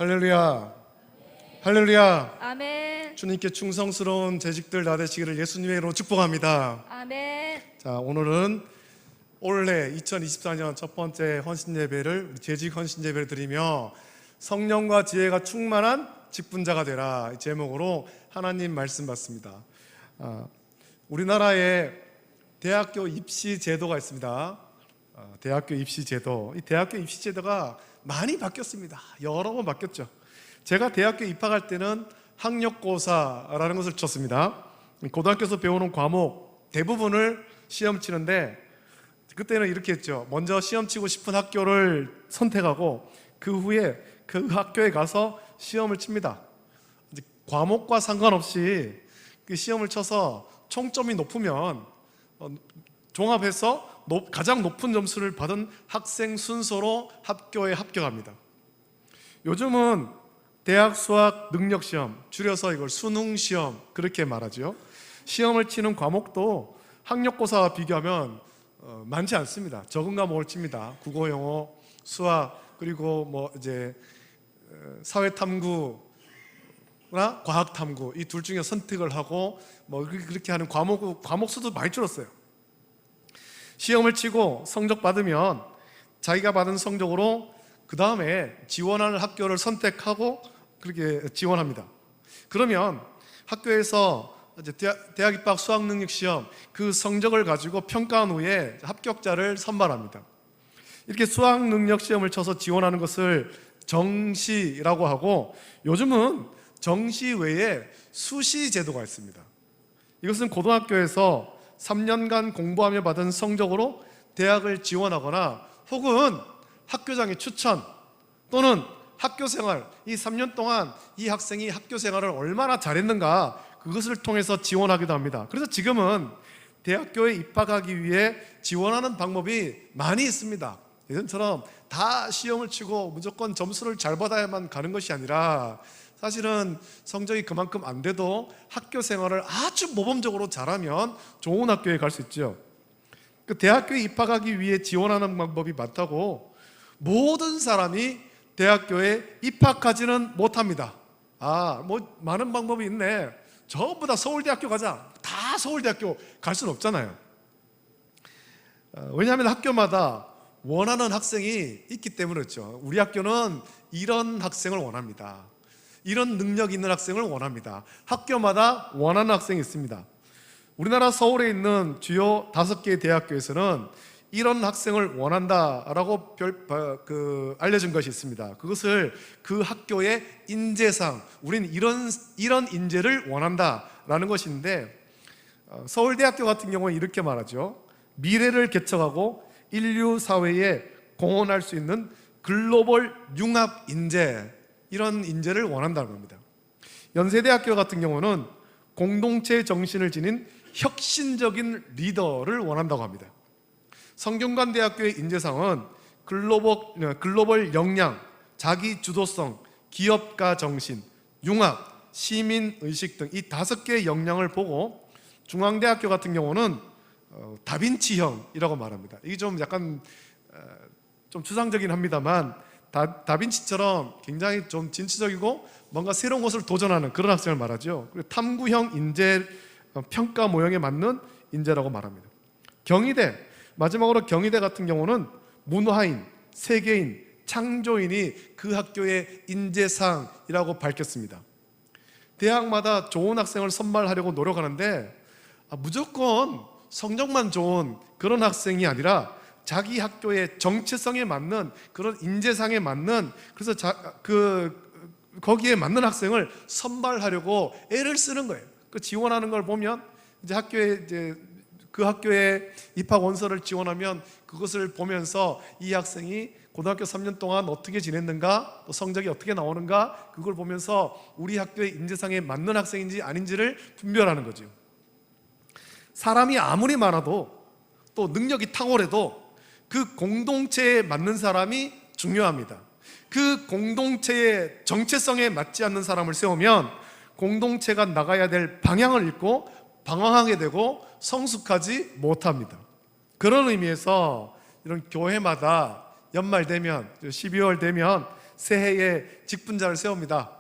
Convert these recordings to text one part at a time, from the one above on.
할렐루야. 할렐루야. 아멘. 주님께 충성스러운 재직들 다 되시기를 예수님의 이름으로 축복합니다. 아멘. 자, 오늘은 올해 2024년 첫 번째 헌신 예배를 재직 헌신 예배를 드리며 성령과 지혜가 충만한 직분자가 되라 이 제목으로 하나님 말씀 받습니다. 우리나라에 대학교 입시 제도가 있습니다. 대학교 입시 제도. 이 대학교 입시 제도가 많이 바뀌었습니다. 여러 번 바뀌었죠. 제가 대학교 입학할 때는 학력고사라는 것을 쳤습니다. 고등학교에서 배우는 과목 대부분을 시험 치는데 그때는 이렇게 했죠. 먼저 시험 치고 싶은 학교를 선택하고 그 후에 그 학교에 가서 시험을 칩니다. 이제 과목과 상관없이 그 시험을 쳐서 총점이 높으면 종합해서 가장 높은 점수를 받은 학생 순서로 학교에 합격합니다. 요즘은 대학 수학 능력 시험, 줄여서 이걸 수능 시험 그렇게 말하죠. 시험을 치는 과목도 학력고사와 비교하면 많지 않습니다. 적은 과목을 칩니다. 국어, 영어, 수학, 그리고 이제 사회탐구나 과학탐구 이 둘 중에 선택을 하고 그렇게 하는 과목 수도 많이 줄었어요. 시험을 치고 성적 받으면 자기가 받은 성적으로 그 다음에 지원하는 학교를 선택하고 그렇게 지원합니다. 그러면 학교에서 이제 대학 입학 수학 능력 시험 그 성적을 가지고 평가한 후에 합격자를 선발합니다. 이렇게 수학 능력 시험을 쳐서 지원하는 것을 정시라고 하고, 요즘은 정시 외에 수시 제도가 있습니다. 이것은 고등학교에서 3년간 공부하며 받은 성적으로 대학을 지원하거나 혹은 학교장의 추천 또는 학교생활, 이 3년 동안 이 학생이 학교생활을 얼마나 잘했는가 그것을 통해서 지원하기도 합니다. 그래서 지금은 대학교에 입학하기 위해 지원하는 방법이 많이 있습니다. 예전처럼 다 시험을 치고 무조건 점수를 잘 받아야만 가는 것이 아니라 사실은 성적이 그만큼 안 돼도 학교 생활을 아주 모범적으로 잘하면 좋은 학교에 갈 수 있죠. 그 대학교에 입학하기 위해 지원하는 방법이 많다고 모든 사람이 대학교에 입학하지는 못합니다. 많은 방법이 있네. 전부 다 서울대학교 가자. 다 서울대학교 갈 수는 없잖아요. 왜냐하면 학교마다 원하는 학생이 있기 때문에 그렇죠. 우리 학교는 이런 학생을 원합니다. 이런 능력 있는 학생을 원합니다. 학교마다 원하는 학생이 있습니다. 우리나라 서울에 있는 주요 5개의 대학교에서는 이런 학생을 원한다라고 알려진 것이 있습니다. 그것을 그 학교의 인재상, 우리는 이런 인재를 원한다라는 것인데, 서울대학교 같은 경우는 이렇게 말하죠. 미래를 개척하고 인류 사회에 공헌할 수 있는 글로벌 융합 인재, 이런 인재를 원한다는 겁니다. 연세대학교 같은 경우는 공동체 정신을 지닌 혁신적인 리더를 원한다고 합니다. 성균관대학교의 인재상은 글로벌 역량, 자기 주도성, 기업가 정신, 융합, 시민의식 등 이 5개의 역량을 보고, 중앙대학교 같은 경우는 다빈치형이라고 말합니다. 이게 좀 약간 좀 추상적이긴 합니다만 다빈치처럼 굉장히 좀 진취적이고 뭔가 새로운 것을 도전하는 그런 학생을 말하죠. 그리고 탐구형 인재, 평가 모형에 맞는 인재라고 말합니다. 마지막으로 경희대 같은 경우는 문화인, 세계인, 창조인이 그 학교의 인재상이라고 밝혔습니다. 대학마다 좋은 학생을 선발하려고 노력하는데 무조건 성적만 좋은 그런 학생이 아니라 자기 학교의 정체성에 맞는 그런 인재상에 맞는, 그래서 거기에 맞는 학생을 선발하려고 애를 쓰는 거예요. 그 지원하는 걸 보면 그 학교에 입학 원서를 지원하면 그것을 보면서 이 학생이 고등학교 3년 동안 어떻게 지냈는가, 또 성적이 어떻게 나오는가, 그걸 보면서 우리 학교의 인재상에 맞는 학생인지 아닌지를 분별하는 거죠. 사람이 아무리 많아도 또 능력이 탁월해도 그 공동체에 맞는 사람이 중요합니다. 그 공동체의 정체성에 맞지 않는 사람을 세우면 공동체가 나가야 될 방향을 잃고 방황하게 되고 성숙하지 못합니다. 그런 의미에서 이런 교회마다 연말 되면 12월 되면 새해에 직분자를 세웁니다.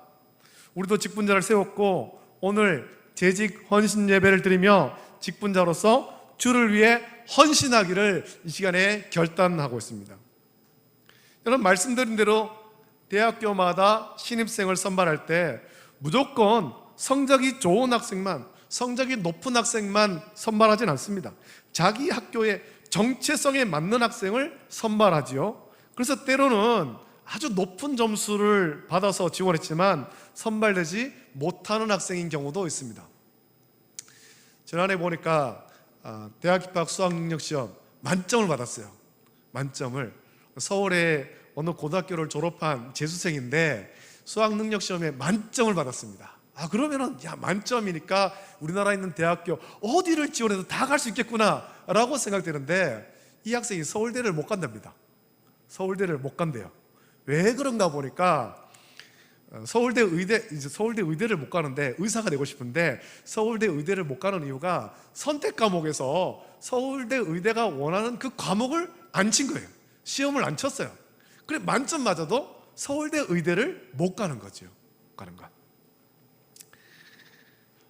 우리도 직분자를 세웠고 오늘 재직 헌신 예배를 드리며 직분자로서 주를 위해 헌신하기를 이 시간에 결단하고 있습니다. 여러분, 말씀드린 대로 대학교마다 신입생을 선발할 때 무조건 성적이 좋은 학생만, 성적이 높은 학생만 선발하진 않습니다. 자기 학교의 정체성에 맞는 학생을 선발하지요. 그래서 때로는 아주 높은 점수를 받아서 지원했지만 선발되지 못하는 학생인 경우도 있습니다. 지난해 보니까 대학 입학 수학능력시험 만점을 받았어요. 만점을. 서울의 어느 고등학교를 졸업한 재수생인데 수학능력시험에 만점을 받았습니다. 그러면은 만점이니까 우리나라에 있는 대학교 어디를 지원해도 다 갈 수 있겠구나 라고 생각되는데 이 학생이 서울대를 못 간답니다. 서울대를 못 간대요. 왜 그런가 보니까 서울대 의대를 못 가는데 의사가 되고 싶은데 서울대 의대를 못 가는 이유가 선택 과목에서 서울대 의대가 원하는 그 과목을 안 친 거예요. 시험을 안 쳤어요. 그래 만점 맞아도 서울대 의대를 못 가는 거죠. 가는 거.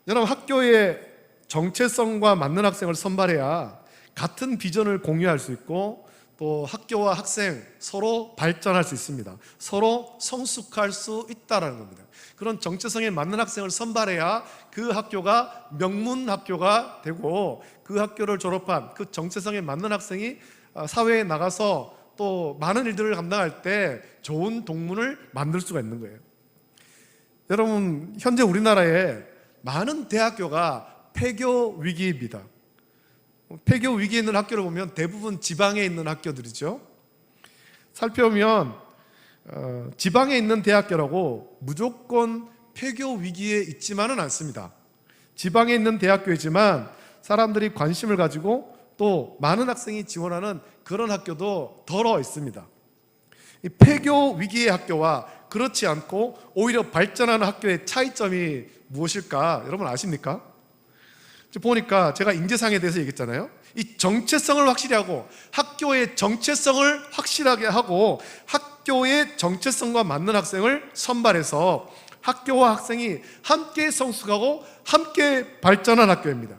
여러분, 학교의 정체성과 맞는 학생을 선발해야 같은 비전을 공유할 수 있고 또 학교와 학생 서로 발전할 수 있습니다. 서로 성숙할 수 있다는 겁니다. 그런 정체성에 맞는 학생을 선발해야 그 학교가 명문 학교가 되고 그 학교를 졸업한 그 정체성에 맞는 학생이 사회에 나가서 또 많은 일들을 감당할 때 좋은 동문을 만들 수가 있는 거예요. 여러분, 현재 우리나라에 많은 대학교가 폐교 위기입니다. 폐교 위기에 있는 학교를 보면 대부분 지방에 있는 학교들이죠. 살펴보면 지방에 있는 대학교라고 무조건 폐교 위기에 있지만은 않습니다. 지방에 있는 대학교이지만 사람들이 관심을 가지고 또 많은 학생이 지원하는 그런 학교도 덜어 있습니다. 이 폐교 위기의 학교와 그렇지 않고 오히려 발전하는 학교의 차이점이 무엇일까? 여러분 아십니까? 보니까 제가 인재상에 대해서 얘기했잖아요. 이 정체성을 확실히 하고 학교의 정체성을 확실하게 하고 학교의 정체성과 맞는 학생을 선발해서 학교와 학생이 함께 성숙하고 함께 발전한 학교입니다.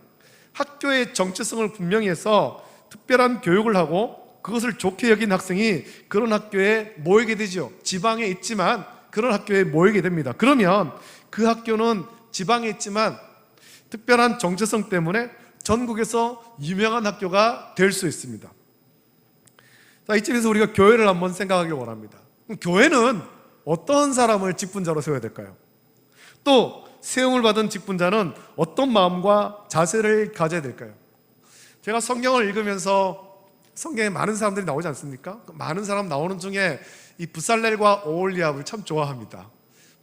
학교의 정체성을 분명히 해서 특별한 교육을 하고 그것을 좋게 여긴 학생이 그런 학교에 모이게 되죠. 지방에 있지만 그런 학교에 모이게 됩니다. 그러면 그 학교는 지방에 있지만 특별한 정체성 때문에 전국에서 유명한 학교가 될 수 있습니다. 자, 이쯤에서 우리가 교회를 한번 생각하기 원합니다. 그럼 교회는 어떤 사람을 직분자로 세워야 될까요? 또 세움을 받은 직분자는 어떤 마음과 자세를 가져야 될까요? 제가 성경을 읽으면서 성경에 많은 사람들이 나오지 않습니까? 많은 사람 나오는 중에 이 부살렐과 오홀리압을 참 좋아합니다.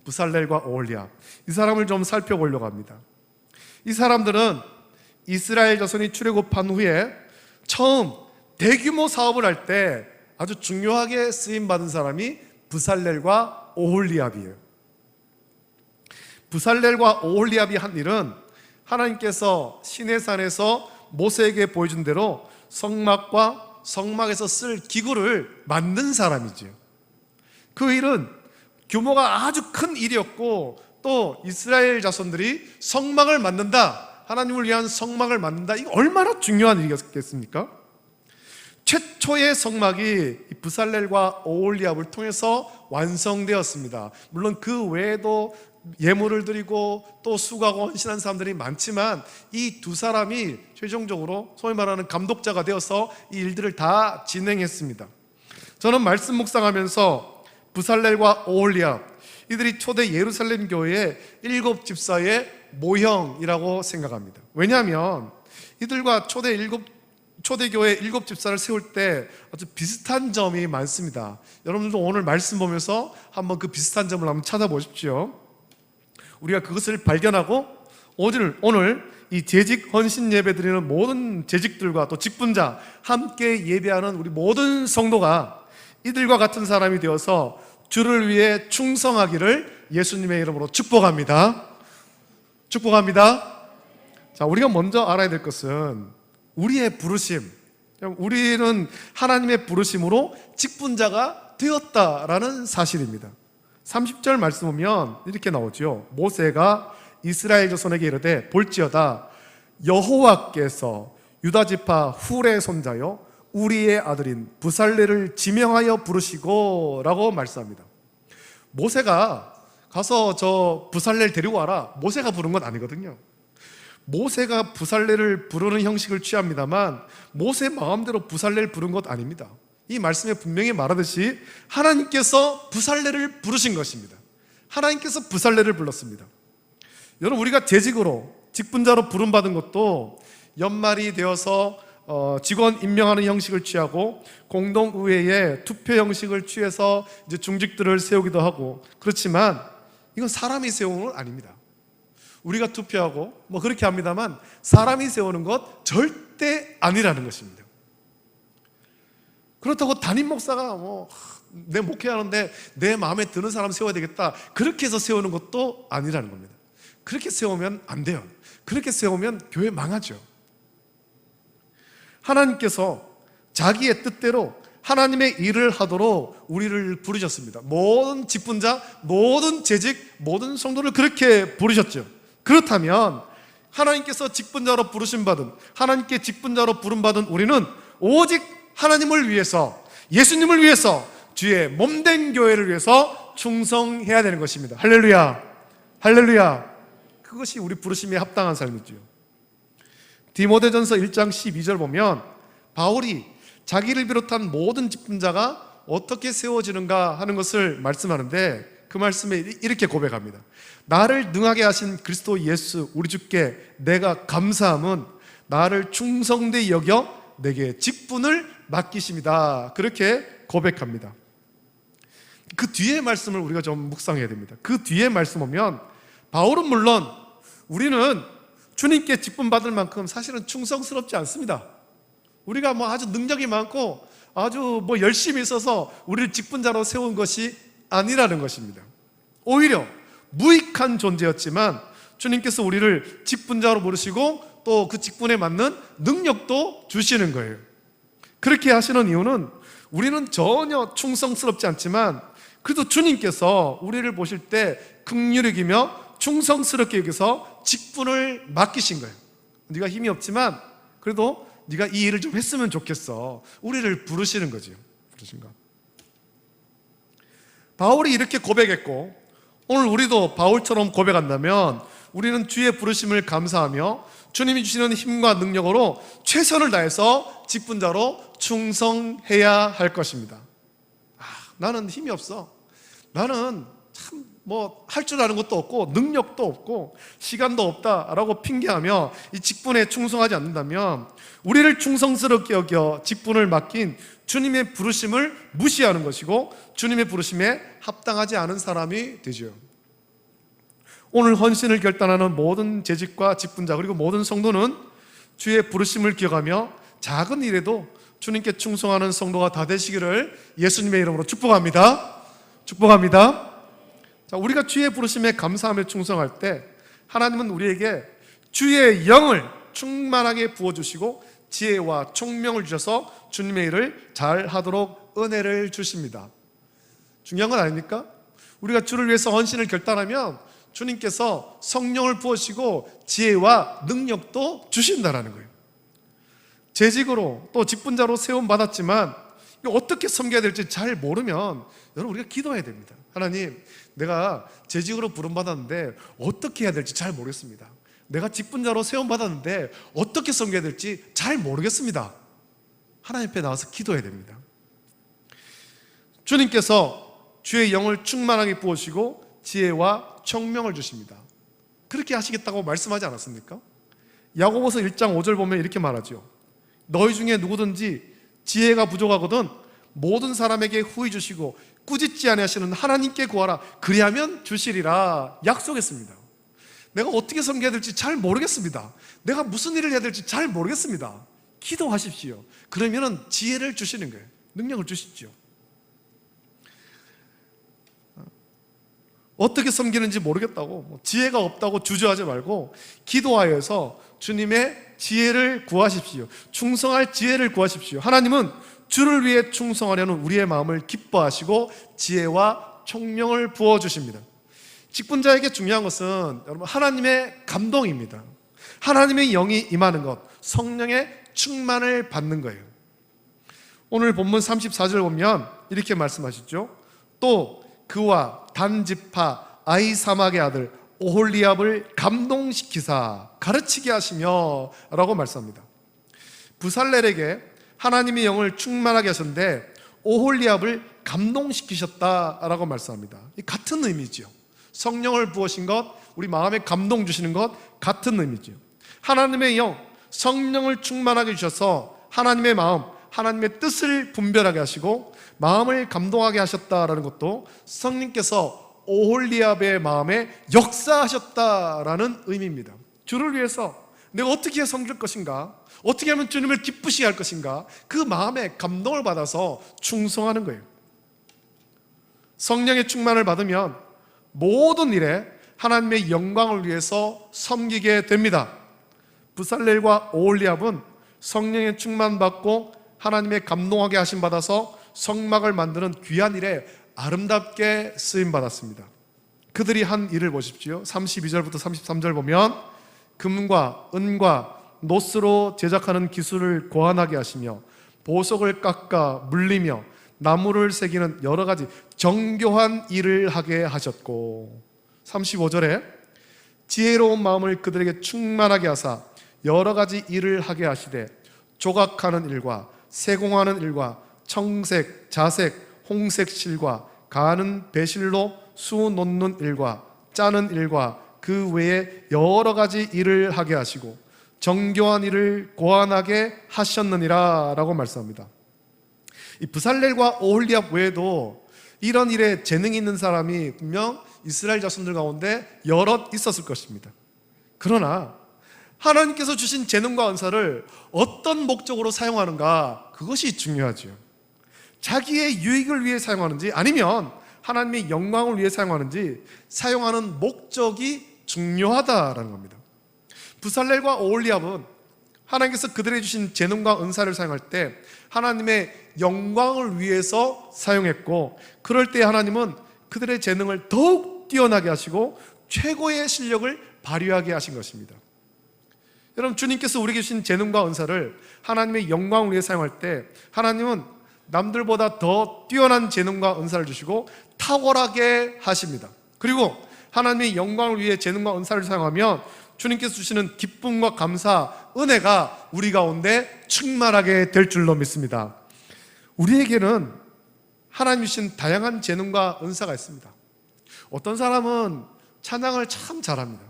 부살렐과 오홀리압, 이 사람을 좀 살펴보려고 합니다. 이 사람들은 이스라엘 자손이 출애굽한 후에 처음 대규모 사업을 할 때 아주 중요하게 쓰임받은 사람이 부살렐과 오홀리압이에요. 부살렐과 오홀리압이 한 일은 하나님께서 시내산에서 모세에게 보여준 대로 성막과 성막에서 쓸 기구를 만든 사람이지요. 그 일은 규모가 아주 큰 일이었고 또 이스라엘 자손들이 성막을 만든다, 하나님을 위한 성막을 만든다, 이거 얼마나 중요한 일이었겠습니까? 최초의 성막이 부살렐과 오홀리압을 통해서 완성되었습니다. 물론 그 외에도 예물을 드리고 또 수고하고 헌신한 사람들이 많지만 이 두 사람이 최종적으로 소위 말하는 감독자가 되어서 이 일들을 다 진행했습니다. 저는 말씀 묵상하면서 부살렐과 오홀리압, 이들이 초대 예루살렘 교회의 7 집사의 모형이라고 생각합니다. 왜냐하면 이들과 초대교회 7 집사를 세울 때 아주 비슷한 점이 많습니다. 여러분들도 오늘 말씀 보면서 한번 그 비슷한 점을 한번 찾아보십시오. 우리가 그것을 발견하고 오늘 이 재직 헌신 예배 드리는 모든 재직들과 또 직분자 함께 예배하는 우리 모든 성도가 이들과 같은 사람이 되어서 주를 위해 충성하기를 예수님의 이름으로 축복합니다. 축복합니다. 자, 우리가 먼저 알아야 될 것은 우리의 부르심, 우리는 하나님의 부르심으로 직분자가 되었다라는 사실입니다. 30절 말씀 보면 이렇게 나오죠. 모세가 이스라엘 자손에게 이르되 볼지어다 여호와께서 유다지파 훌의 손자요 우리의 아들인 부살레를 지명하여 부르시고 라고 말씀합니다. 모세가 가서 저 부살레를 데리고 와라, 모세가 부른 건 아니거든요. 모세가 부살레를 부르는 형식을 취합니다만 모세 마음대로 부살레를 부른 것 아닙니다. 이 말씀에 분명히 말하듯이 하나님께서 부살레를 부르신 것입니다. 하나님께서 부살레를 불렀습니다. 여러분, 우리가 재직으로 직분자로 부름받은 것도 연말이 되어서 직원 임명하는 형식을 취하고 공동의회에 투표 형식을 취해서 이제 중직들을 세우기도 하고, 그렇지만 이건 사람이 세우는 건 아닙니다. 우리가 투표하고 뭐 그렇게 합니다만 사람이 세우는 것 절대 아니라는 것입니다. 그렇다고 담임 목사가 내 목회하는데 내 마음에 드는 사람 세워야 되겠다 그렇게 해서 세우는 것도 아니라는 겁니다. 그렇게 세우면 안 돼요. 그렇게 세우면 교회 망하죠. 하나님께서 자기의 뜻대로 하나님의 일을 하도록 우리를 부르셨습니다. 모든 직분자, 모든 재직, 모든 성도를 그렇게 부르셨죠. 그렇다면 하나님께서 직분자로 부르심 받은, 하나님께 직분자로 부름받은 우리는 오직 하나님을 위해서, 예수님을 위해서, 주의 몸된 교회를 위해서 충성해야 되는 것입니다. 할렐루야, 할렐루야. 그것이 우리 부르심에 합당한 삶이죠. 디모데전서 1장 12절 보면 바울이 자기를 비롯한 모든 직분자가 어떻게 세워지는가 하는 것을 말씀하는데, 그 말씀에 이렇게 고백합니다. 나를 능하게 하신 그리스도 예수 우리 주께 내가 감사함은 나를 충성되이 여겨 내게 직분을 맡기심이다. 그렇게 고백합니다. 그 뒤에 말씀을 우리가 좀 묵상해야 됩니다. 그 뒤에 말씀 보면 바울은 물론 우리는 주님께 직분 받을 만큼 사실은 충성스럽지 않습니다. 우리가 아주 능력이 많고 아주 열심히 있어서 우리를 직분자로 세운 것이 아니라는 것입니다. 오히려 무익한 존재였지만 주님께서 우리를 직분자로 부르시고 또 그 직분에 맞는 능력도 주시는 거예요. 그렇게 하시는 이유는 우리는 전혀 충성스럽지 않지만 그래도 주님께서 우리를 보실 때 긍휼히 여기며 충성스럽게 여기서 직분을 맡기신 거예요. 네가 힘이 없지만 그래도 네가 이 일을 좀 했으면 좋겠어. 우리를 부르시는 거죠. 부르신 거. 바울이 이렇게 고백했고 오늘 우리도 바울처럼 고백한다면 우리는 주의 부르심을 감사하며 주님이 주시는 힘과 능력으로 최선을 다해서 직분자로 충성해야 할 것입니다. 나는 힘이 없어. 나는 참 할 줄 아는 것도 없고 능력도 없고 시간도 없다라고 핑계하며 이 직분에 충성하지 않는다면 우리를 충성스럽게 여겨 직분을 맡긴 주님의 부르심을 무시하는 것이고 주님의 부르심에 합당하지 않은 사람이 되죠. 오늘 헌신을 결단하는 모든 재직과 직분자 그리고 모든 성도는 주의 부르심을 기억하며 작은 일에도 주님께 충성하는 성도가 다 되시기를 예수님의 이름으로 축복합니다. 축복합니다. 자, 우리가 주의 부르심에 감사하며 충성할 때 하나님은 우리에게 주의 영을 충만하게 부어주시고 지혜와 총명을 주셔서 주님의 일을 잘 하도록 은혜를 주십니다. 중요한 건 아닙니까? 우리가 주를 위해서 헌신을 결단하면 주님께서 성령을 부으시고 지혜와 능력도 주신다라는 거예요. 재직으로 또 직분자로 세움받았지만 어떻게 섬겨야 될지 잘 모르면 여러분 우리가 기도해야 됩니다. 하나님, 내가 재직으로 부름받았는데 어떻게 해야 될지 잘 모르겠습니다. 내가 직분자로 세움받았는데 어떻게 섬겨야 될지 잘 모르겠습니다. 하나님 앞에 나와서 기도해야 됩니다. 주님께서 주의 영을 충만하게 부으시고 지혜와 총명을 주십니다. 그렇게 하시겠다고 말씀하지 않았습니까? 야고보서 1장 5절 보면 이렇게 말하죠. 너희 중에 누구든지 지혜가 부족하거든 모든 사람에게 후히 주시고 꾸짖지 아니하시는 하나님께 구하라. 그리하면 주시리라 약속했습니다. 내가 어떻게 섬겨야 될지 잘 모르겠습니다. 내가 무슨 일을 해야 될지 잘 모르겠습니다. 기도하십시오. 그러면 지혜를 주시는 거예요. 능력을 주시죠. 어떻게 섬기는지 모르겠다고, 지혜가 없다고 주저하지 말고 기도하여서 주님의 지혜를 구하십시오. 충성할 지혜를 구하십시오. 하나님은 주를 위해 충성하려는 우리의 마음을 기뻐하시고 지혜와 총명을 부어주십니다. 직분자에게 중요한 것은 여러분 하나님의 감동입니다. 하나님의 영이 임하는 것, 성령의 충만을 받는 거예요. 오늘 본문 34절 보면 이렇게 말씀하시죠. 또 그와 단지파 아히사막의 아들 오홀리압을 감동시키사 가르치게 하시며 라고 말씀합니다. 부살렐에게 하나님의 영을 충만하게 하셨는데 오홀리압을 감동시키셨다라고 말씀합니다. 이 같은 의미죠. 성령을 부으신 것, 우리 마음에 감동 주시는 것 같은 의미죠. 하나님의 영, 성령을 충만하게 주셔서 하나님의 마음, 하나님의 뜻을 분별하게 하시고 마음을 감동하게 하셨다라는 것도 성령께서 오홀리압의 마음에 역사하셨다라는 의미입니다. 주를 위해서 내가 어떻게 섬길 것인가, 어떻게 하면 주님을 기쁘시게 할 것인가, 그 마음에 감동을 받아서 충성하는 거예요. 성령의 충만을 받으면 모든 일에 하나님의 영광을 위해서 섬기게 됩니다. 부살렐과 오홀리압은 성령의 충만받고 하나님의 감동하게 하심 받아서 성막을 만드는 귀한 일에 아름답게 쓰임받았습니다. 그들이 한 일을 보십시오. 32절부터 33절 보면 금과 은과 노스로 제작하는 기술을 고안하게 하시며 보석을 깎아 물리며 나무를 새기는 여러 가지 정교한 일을 하게 하셨고, 35절에 지혜로운 마음을 그들에게 충만하게 하사 여러 가지 일을 하게 하시되 조각하는 일과 세공하는 일과 청색, 자색, 홍색 실과 가는 배실로 수 놓는 일과 짜는 일과 그 외에 여러 가지 일을 하게 하시고 정교한 일을 고안하게 하셨느니라 라고 말씀합니다. 이 부살렐과 오홀리압 외에도 이런 일에 재능이 있는 사람이 분명 이스라엘 자손들 가운데 여럿 있었을 것입니다. 그러나 하나님께서 주신 재능과 은사를 어떤 목적으로 사용하는가, 그것이 중요하죠. 자기의 유익을 위해 사용하는지 아니면 하나님의 영광을 위해 사용하는지 사용하는 목적이 중요하다라는 겁니다. 부살렐과 오홀리압은 하나님께서 그들에게 주신 재능과 은사를 사용할 때 하나님의 영광을 위해서 사용했고, 그럴 때 하나님은 그들의 재능을 더욱 뛰어나게 하시고 최고의 실력을 발휘하게 하신 것입니다. 여러분, 주님께서 우리에게 주신 재능과 은사를 하나님의 영광을 위해 사용할 때 하나님은 남들보다 더 뛰어난 재능과 은사를 주시고 탁월하게 하십니다. 그리고 하나님의 영광을 위해 재능과 은사를 사용하면 주님께서 주시는 기쁨과 감사, 은혜가 우리 가운데 충만하게 될 줄로 믿습니다. 우리에게는 하나님 주신 다양한 재능과 은사가 있습니다. 어떤 사람은 찬양을 참 잘합니다.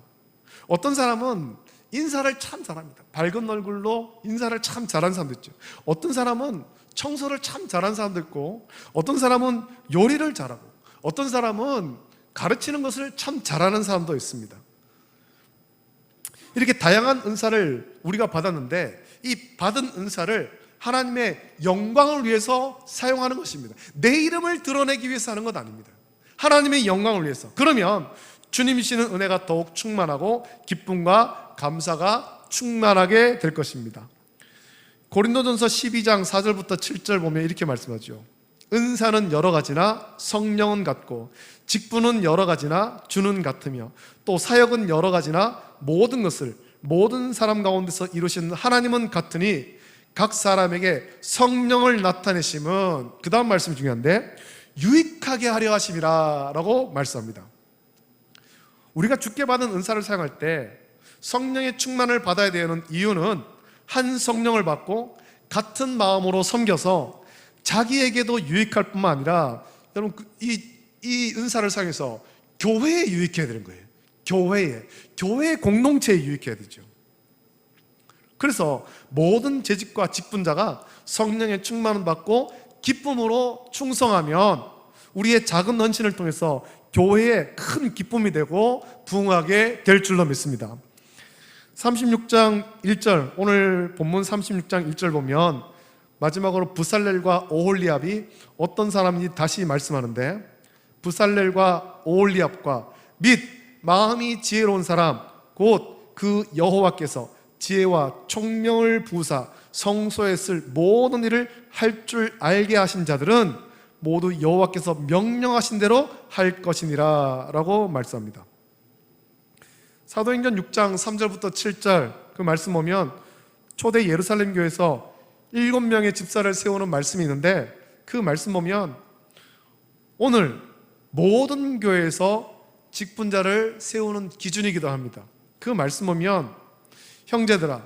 어떤 사람은 인사를 참 잘합니다. 밝은 얼굴로 인사를 참 잘하는 사람도 있죠. 어떤 사람은 청소를 참 잘하는 사람도 있고, 어떤 사람은 요리를 잘하고, 어떤 사람은 가르치는 것을 참 잘하는 사람도 있습니다. 이렇게 다양한 은사를 우리가 받았는데 이 받은 은사를 하나님의 영광을 위해서 사용하는 것입니다. 내 이름을 드러내기 위해서 하는 것 아닙니다. 하나님의 영광을 위해서. 그러면 주님이 주시는 은혜가 더욱 충만하고 기쁨과 감사가 충만하게 될 것입니다. 고린도전서 12장 4절부터 7절 보면 이렇게 말씀하죠. 은사는 여러 가지나 성령은 같고 직분은 여러 가지나 주는 같으며 또 사역은 여러 가지나 모든 것을 모든 사람 가운데서 이루시는 하나님은 같으니 각 사람에게 성령을 나타내심은, 그 다음 말씀이 중요한데, 유익하게 하려 하심이라 라고 말씀합니다. 우리가 주께 받은 은사를 사용할 때 성령의 충만을 받아야 되는 이유는 한 성령을 받고 같은 마음으로 섬겨서 자기에게도 유익할 뿐만 아니라 여러분 이 은사를 사용해서 교회에 유익해야 되는 거예요. 교회 공동체에 유익해야 되죠. 그래서 모든 재직과 직분자가 성령의 충만을 받고 기쁨으로 충성하면 우리의 작은 헌신을 통해서 교회에 큰 기쁨이 되고 부흥하게 될 줄로 믿습니다. 36장 1절, 오늘 본문 36장 1절 보면 마지막으로 부살렐과 오홀리압이 어떤 사람인지 다시 말씀하는데, 부살렐과 오홀리압과 및 마음이 지혜로운 사람 곧 그 여호와께서 지혜와 총명을 부으사 성소에 쓸 모든 일을 할 줄 알게 하신 자들은 모두 여호와께서 명령하신 대로 할 것이니라 라고 말씀합니다. 사도행전 6장 3절부터 7절 그 말씀 보면 초대 예루살렘 교회에서 7명의 집사를 세우는 말씀이 있는데, 그 말씀 보면 오늘 모든 교회에서 직분자를 세우는 기준이기도 합니다. 그 말씀 보면 형제들아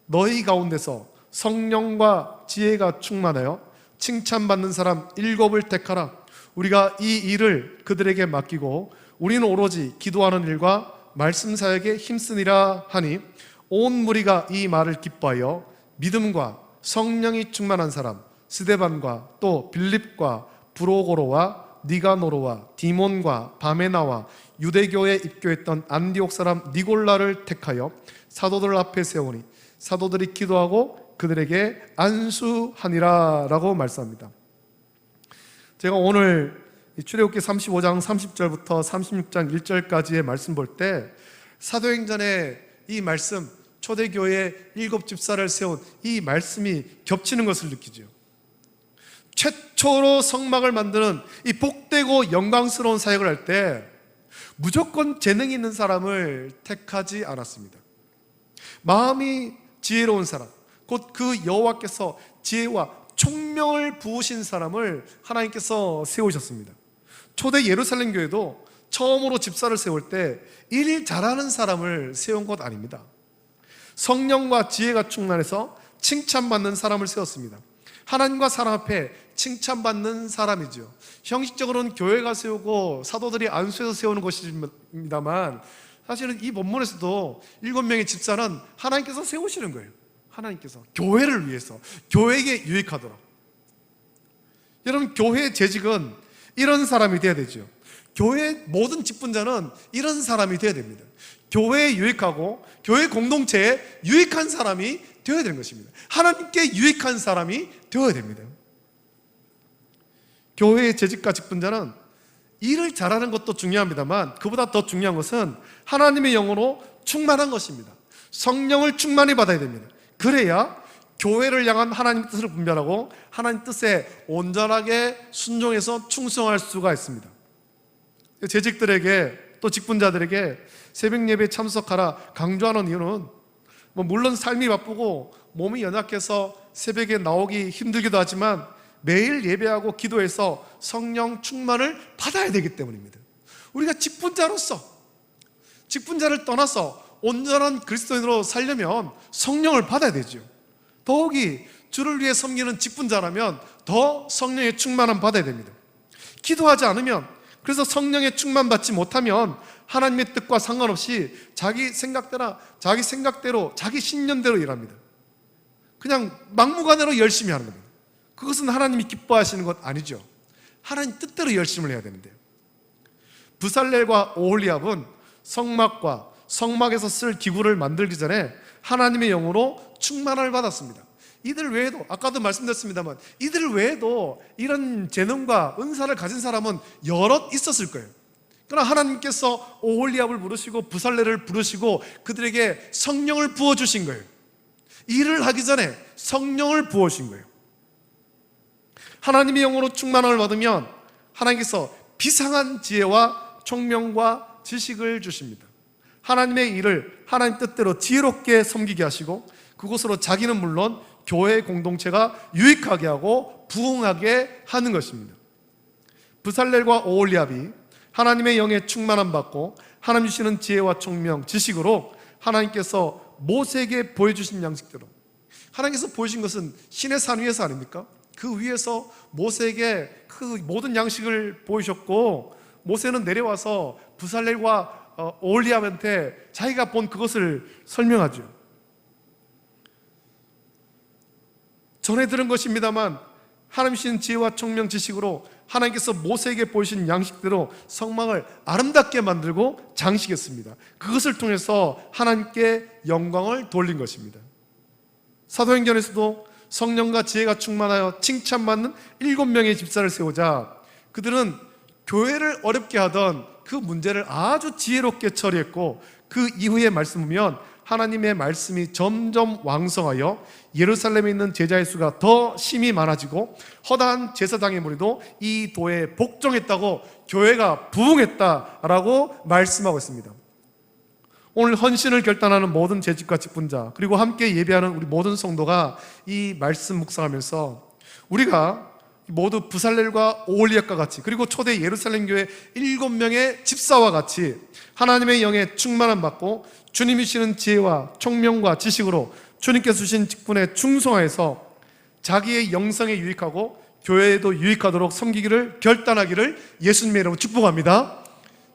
너희 가운데서 성령과 지혜가 충만하여 칭찬받는 사람 7을 택하라. 우리가 이 일을 그들에게 맡기고 우리는 오로지 기도하는 일과 말씀 사역에 힘쓰니라 하니 온 무리가 이 말을 기뻐하여 믿음과 성령이 충만한 사람 스데반과 또 빌립과 브로고로와 니가노로와 디몬과 바메나와 유대교에 입교했던 안디옥 사람 니골라를 택하여 사도들 앞에 세우니 사도들이 기도하고 그들에게 안수하니라 라고 말씀합니다. 제가 오늘 출애굽기 35장 30절부터 36장 1절까지의 말씀 볼 때 사도행전의 이 말씀, 초대교회에 7집사를 세운 이 말씀이 겹치는 것을 느끼죠. 최초로 성막을 만드는 이 복되고 영광스러운 사역을 할 때 무조건 재능이 있는 사람을 택하지 않았습니다. 마음이 지혜로운 사람, 곧 그 여호와께서 지혜와 총명을 부으신 사람을 하나님께서 세우셨습니다. 초대 예루살렘 교회도 처음으로 집사를 세울 때 일 잘하는 사람을 세운 것 아닙니다. 성령과 지혜가 충만해서 칭찬받는 사람을 세웠습니다. 하나님과 사람 앞에 칭찬받는 사람이죠. 형식적으로는 교회가 세우고 사도들이 안수해서 세우는 것입니다만 사실은 이 본문에서도 7명의 집사는 하나님께서 세우시는 거예요. 하나님께서 교회를 위해서, 교회에게 유익하도록. 여러분, 교회의 재직은 이런 사람이 돼야 되죠. 교회 모든 직분자는 이런 사람이 돼야 됩니다. 교회에 유익하고 교회 공동체에 유익한 사람이 되어야 되는 것입니다. 하나님께 유익한 사람이 되어야 됩니다. 교회의 재직과 직분자는 일을 잘하는 것도 중요합니다만 그보다 더 중요한 것은 하나님의 영으로 충만한 것입니다. 성령을 충만히 받아야 됩니다. 그래야 교회를 향한 하나님 뜻을 분별하고 하나님 뜻에 온전하게 순종해서 충성할 수가 있습니다. 재직들에게 또 직분자들에게 새벽 예배에 참석하라 강조하는 이유는 물론 삶이 바쁘고 몸이 연약해서 새벽에 나오기 힘들기도 하지만 매일 예배하고 기도해서 성령 충만을 받아야 되기 때문입니다. 우리가 직분자로서 직분자를 떠나서 온전한 그리스도인으로 살려면 성령을 받아야 되죠. 더욱이 주를 위해 섬기는 직분자라면 더 성령의 충만함 받아야 됩니다. 기도하지 않으면, 그래서 성령의 충만 받지 못하면 하나님의 뜻과 상관없이 자기 생각대로 자기 신념대로 일합니다. 그냥 막무가내로 열심히 하는 겁니다. 그것은 하나님이 기뻐하시는 것 아니죠. 하나님 뜻대로 열심을 해야 되는데요. 부살렐과 오홀리압은 성막과 성막에서 쓸 기구를 만들기 전에 하나님의 영으로 충만을 받았습니다. 이들 외에도 아까도 말씀드렸습니다만 이들 외에도 이런 재능과 은사를 가진 사람은 여럿 있었을 거예요. 그러나 하나님께서 오홀리압을 부르시고 부살렐을 부르시고 그들에게 성령을 부어주신 거예요. 일을 하기 전에 성령을 부어주신 거예요. 하나님의 영으로 충만함을 받으면 하나님께서 비상한 지혜와 총명과 지식을 주십니다. 하나님의 일을 하나님 뜻대로 지혜롭게 섬기게 하시고 그곳으로 자기는 물론 교회 공동체가 유익하게 하고 부흥하게 하는 것입니다. 부살렐과 오홀리압이 하나님의 영에 충만함 받고 하나님 주시는 지혜와 총명, 지식으로 하나님께서 모세에게 보여주신 양식대로, 하나님께서 보여주신 것은 신의 산 위에서 아닙니까? 그 위에서 모세에게 그 모든 양식을 보이셨고 모세는 내려와서 부살렐과 오홀리압한테 자기가 본 그것을 설명하죠. 전에 들은 것입니다만 하나님 주신 지혜와 총명 지식으로 하나님께서 모세에게 보이신 양식대로 성막을 아름답게 만들고 장식했습니다. 그것을 통해서 하나님께 영광을 돌린 것입니다. 사도행전에서도 성령과 지혜가 충만하여 칭찬받는 7명의 집사를 세우자 그들은 교회를 어렵게 하던 그 문제를 아주 지혜롭게 처리했고, 그 이후의 말씀 보면 하나님의 말씀이 점점 왕성하여 예루살렘에 있는 제자의 수가 더 심히 많아지고 허다한 제사장의 무리도 이 도에 복종했다고 교회가 부흥했다라고 말씀하고 있습니다. 오늘 헌신을 결단하는 모든 재직과 직분자, 그리고 함께 예배하는 우리 모든 성도가 이 말씀 묵상하면서 우리가 모두 부살렐과 오홀리압과 같이, 그리고 초대 예루살렘 교회 7명의 집사와 같이 하나님의 영에 충만함 받고 주님이 주시는 지혜와 총명과 지식으로 주님께서 주신 직분에 충성하여서 자기의 영성에 유익하고 교회에도 유익하도록 섬기기를 결단하기를 예수님의 이름으로 축복합니다.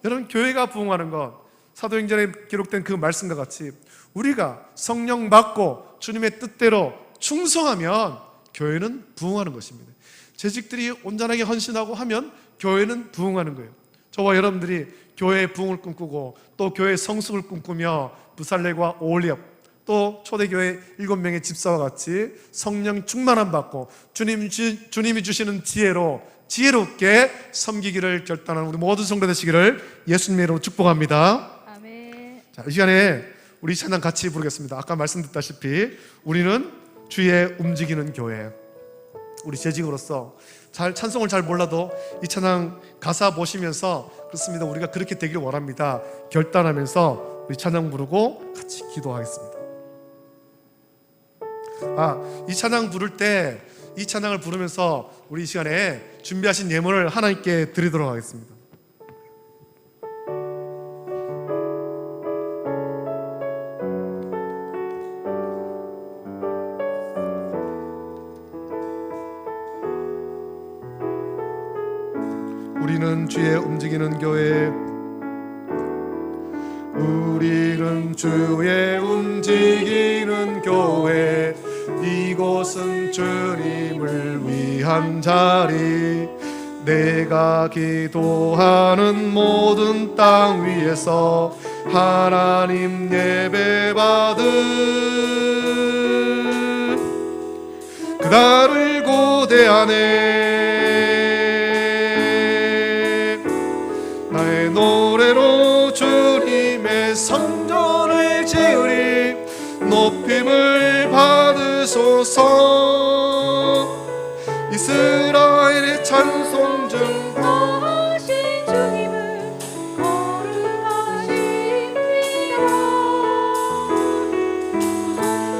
여러분, 교회가 부흥하는 것, 사도행전에 기록된 그 말씀과 같이 우리가 성령 받고 주님의 뜻대로 충성하면 교회는 부흥하는 것입니다. 재직들이 온전하게 헌신하고 하면 교회는 부흥하는 거예요. 저와 여러분들이 교회의 부흥을 꿈꾸고 또 교회의 성숙을 꿈꾸며 부살렐과 오홀리압, 또 초대교회 7명의 집사와 같이 성령 충만함 받고 주님이 주시는 지혜로 지혜롭게 섬기기를 결단하는 우리 모든 성도 되시기를 예수님의 이름으로 축복합니다. 아멘. 자, 이 시간에 우리 찬양 같이 부르겠습니다. 아까 말씀드렸다시피 우리는 주의 움직이는 교회. 우리 재직으로서 찬송을 잘 몰라도 이 찬양 가사 보시면서 그렇습니다, 우리가 그렇게 되길 원합니다 결단하면서 우리 찬양 부르고 같이 기도하겠습니다. 이 찬양 부를 때 이 찬양을 부르면서 우리 이 시간에 준비하신 예물을 하나님께 드리도록 하겠습니다. 우리는 주의 움직이는 교회, 우리는 주의 움직이는 교회, 이곳은 주님을 위한 자리, 내가 기도하는 모든 땅 위에서 하나님 예배 받은 그날을 고대하네. 나의 노래로 주님의 성전을 지으리, 높임을 받으소서. 이스라엘의 찬송 중 거하신 주님을 거룩하십니다.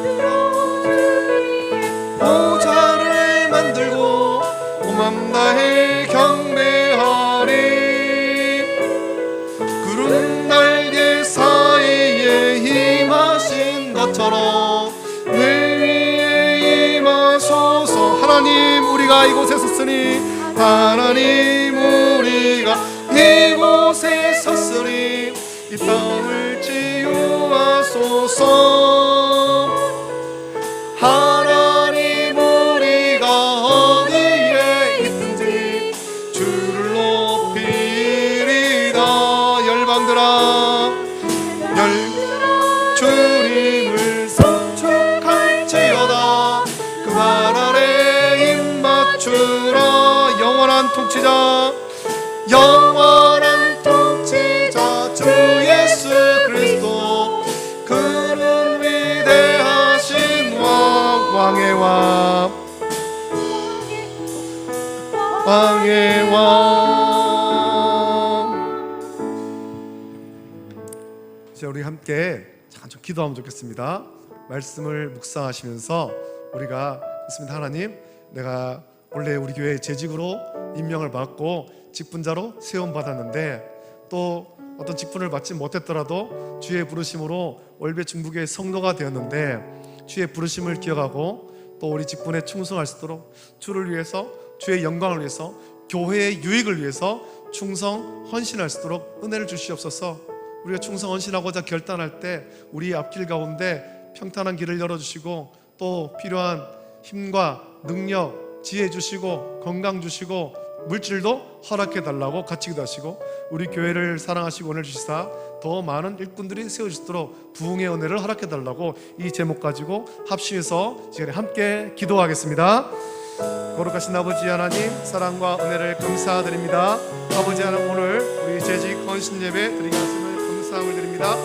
손들어 주님의 보좌를 만들고 오맘 다해 경배하리. 구름 날개 사이에 임하신 것처럼 내 위에 임하소서. 하나님, 우리가 이곳에 섰으니, 하나님, 우리가 이곳에 섰으니 이 땅을 치유하소서. 하나님, 우리가 어디에 있든지 주를 높이리다. 열방들아, 주님을 송축할지어다. 그 발 아래 입 맞추라. 영원한 통치자, 영원한 통치자 주 예수 그리스도, 그는 위대하신 왕, 왕의 왕, 왕의 왕. 이제 우리 함께 잠깐 좀 기도하면 좋겠습니다. 말씀을 묵상하시면서 우리가 있습니다. 하나님, 내가 원래 우리 교회 재직으로 임명을 받고 직분자로 세움 받았는데, 또 어떤 직분을 받지 못했더라도 주의 부르심으로 월배 중부교회 성도가 되었는데, 주의 부르심을 기억하고 또 우리 직분에 충성할 수 있도록 주를 위해서, 주의 영광을 위해서, 교회의 유익을 위해서 충성 헌신할 수 있도록 은혜를 주시옵소서. 우리가 충성 헌신하고자 결단할 때 우리 앞길 가운데 평탄한 길을 열어주시고, 또 필요한 힘과 능력, 지혜 주시고 건강 주시고 물질도 허락해 달라고 같이 기도하시고, 우리 교회를 사랑하시고 은혜를 주시사 더 많은 일꾼들이 세워지도록 부흥의 은혜를 허락해 달라고 이 제목 가지고 합심해서 시간에 함께 기도하겠습니다. 거룩하신 아버지 하나님, 사랑과 은혜를 감사드립니다. 아버지 하나님, 오늘 우리 재직 헌신 예배 드리게 하심을 감사함을 드립니다.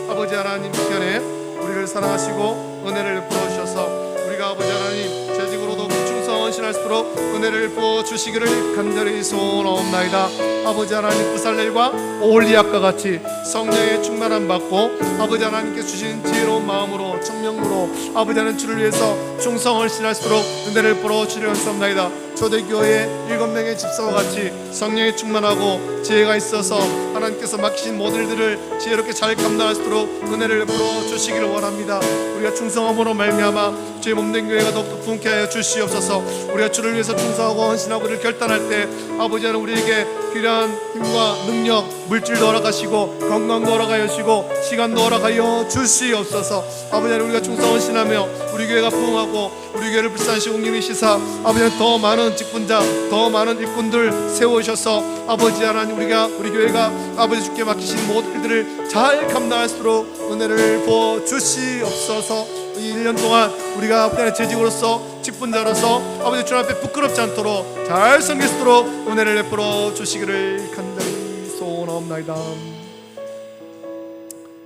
아버지 하나님, 시간에 우리를 사랑하시고 은혜를 부어주셔서 우리가 아버지 하나님 재직으로도 충성 헌신할 수 있도록 은혜를 부어주시기를 간절히 소원하옵나이다. 아버지 하나님, 부살렐과 오홀리압과 같이 성령의 충만함 받고 아버지 하나님께 주신 지혜로운 마음으로 청명으로 아버지 하나님 주를 위해서 충성 헌신할 수 있도록 은혜를 부어주시려 원사옵나이다. 초대교회의 7명의 집사와 같이 성령에 충만하고 지혜가 있어서 하나님께서 맡기신 모든 일들을 지혜롭게 잘 감당할 수 있도록 은혜를 부어주시기를 원합니다. 우리가 충성함으로 말미암아 주의 몸된 교회가 더욱더 부흥케 하여 주시옵소서. 우리가 주를 위해서 충성하고 헌신하고를 결단할 때 아버지 하나님, 우리에게 필요한 힘과 능력, 물질도 허락하시고 건강도 허락하여 주시고 시간도 허락하여 주시옵소서. 아버지 하나님, 우리가 충성 헌신하며 우리 교회가 부흥하고 우리 교회를 불쌍하시고 옹립이시사 아버지 하나님, 더 많은 직분자, 더 많은 일꾼들 세우셔서 아버지 하나님, 우리 교회가 아버지 주께 맡기신 모든 일들을 잘 감당할 수 있도록 은혜를 부어 주시옵소서. 이 1년 동안 우리가 하나님의 재직으로서 직분자로서 아버지 주님 앞에 부끄럽지 않도록 잘 섬길 수 있도록 은혜를 베풀어 주시기를 간절히 소원하옵나이다.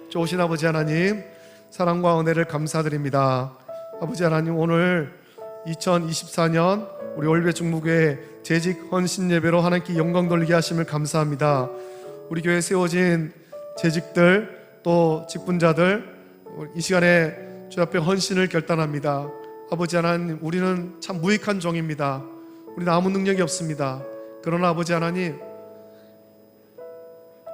좋으신 아버지 하나님, 사랑과 은혜를 감사드립니다. 아버지 하나님, 오늘 2024년 우리 올배 중무교회 재직 헌신 예배로 하나님께 영광 돌리게 하심을 감사합니다. 우리 교회에 세워진 재직들 또 직분자들 이 시간에 주 앞에 헌신을 결단합니다. 아버지 하나님, 우리는 참 무익한 종입니다. 우리는 아무 능력이 없습니다. 그러나 아버지 하나님,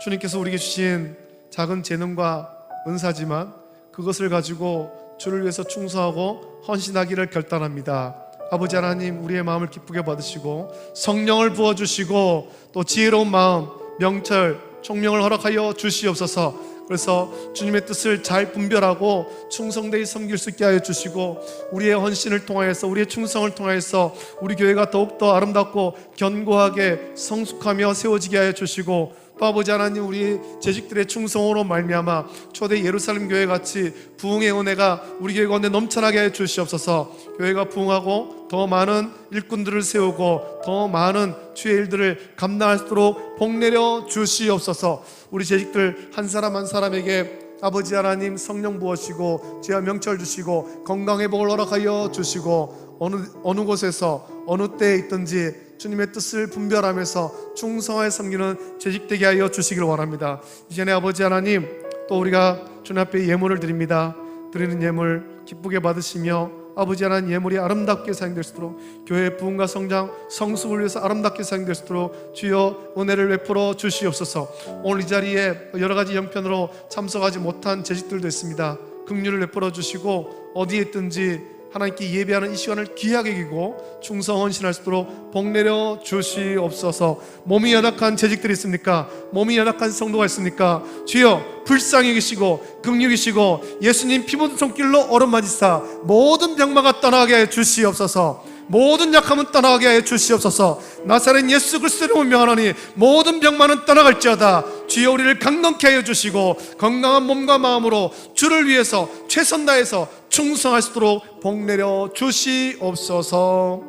주님께서 우리에게 주신 작은 재능과 은사지만 그것을 가지고 주를 위해서 충성하고 헌신하기를 결단합니다. 아버지 하나님, 우리의 마음을 기쁘게 받으시고 성령을 부어주시고 또 지혜로운 마음, 명철, 총명을 허락하여 주시옵소서. 그래서 주님의 뜻을 잘 분별하고 충성되이 섬길 수 있게 하여 주시고 우리의 헌신을 통하여서 우리의 충성을 통하여서 우리 교회가 더욱더 아름답고 견고하게 성숙하며 세워지게 하여 주시고 또 아버지 하나님, 우리 재직들의 충성으로 말미암아 초대 예루살렘 교회 같이 부흥의 은혜가 우리 교회 가운데 넘쳐나게 해 주시옵소서. 교회가 부흥하고 더 많은 일꾼들을 세우고 더 많은 주의 일들을 감당할 수 있도록 복내려 주시옵소서. 우리 재직들 한 사람 한 사람에게 아버지 하나님 성령 부으시고 지혜와 명철 주시고 건강의 복을 허락하여 주시고 어느 곳에서 어느 때에 있든지 주님의 뜻을 분별하면서 충성하여 섬기는 재직되게 하여 주시기를 원합니다. 이전에 아버지 하나님, 또 우리가 주님 앞에 예물을 드립니다. 드리는 예물 기쁘게 받으시며 아버지 하나님, 예물이 아름답게 사용될 수 있도록 교회의 부흥과 성장, 성숙을 위해서 아름답게 사용될 수 있도록 주여 은혜를 베풀어 주시옵소서. 오늘 이 자리에 여러 가지 형편으로 참석하지 못한 재직들도 있습니다. 긍휼을 베풀어 주시고 어디에 있든지 하나님께 예배하는 이 시간을 귀하게 여기고 충성 헌신할 수 있도록 복내려 주시옵소서. 몸이 연약한 재직들이 있습니까? 몸이 연약한 성도가 있습니까? 주여 불쌍히 여기시고 긍휼히 여기시고 예수님 피 묻은 손길로 얼음맞이사 모든 병마가 떠나게 해 주시옵소서. 모든 약함은 떠나게 해 주시옵소서. 나사렛 예수 그리스도를 명하노니 모든 병만은 떠나갈지어다. 주여 우리를 강건케 하여 주시고 건강한 몸과 마음으로 주를 위해서 최선 다해서 충성할 수 있도록 복내려 주시옵소서.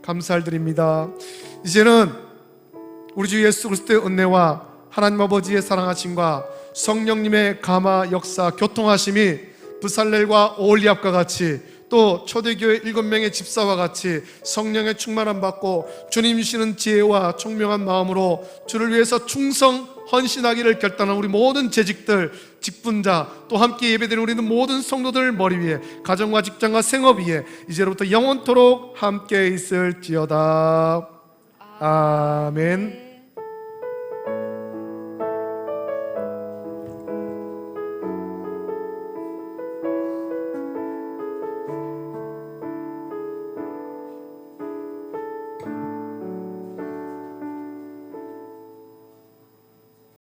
감사를 드립니다. 이제는 우리 주 예수 그리스도의 은혜와 하나님 아버지의 사랑하심과 성령님의 감화 역사 교통하심이 부살렐과 오홀리압과 같이 또 초대교회 7명의 집사와 같이 성령의 충만함 받고 주님 주시는 지혜와 총명한 마음으로 주를 위해서 충성 헌신하기를 결단한 우리 모든 재직들, 직분자, 또 함께 예배드리는 우리는 모든 성도들 머리 위에 가정과 직장과 생업 위에 이제로부터 영원토록 함께 있을지어다. 아멘.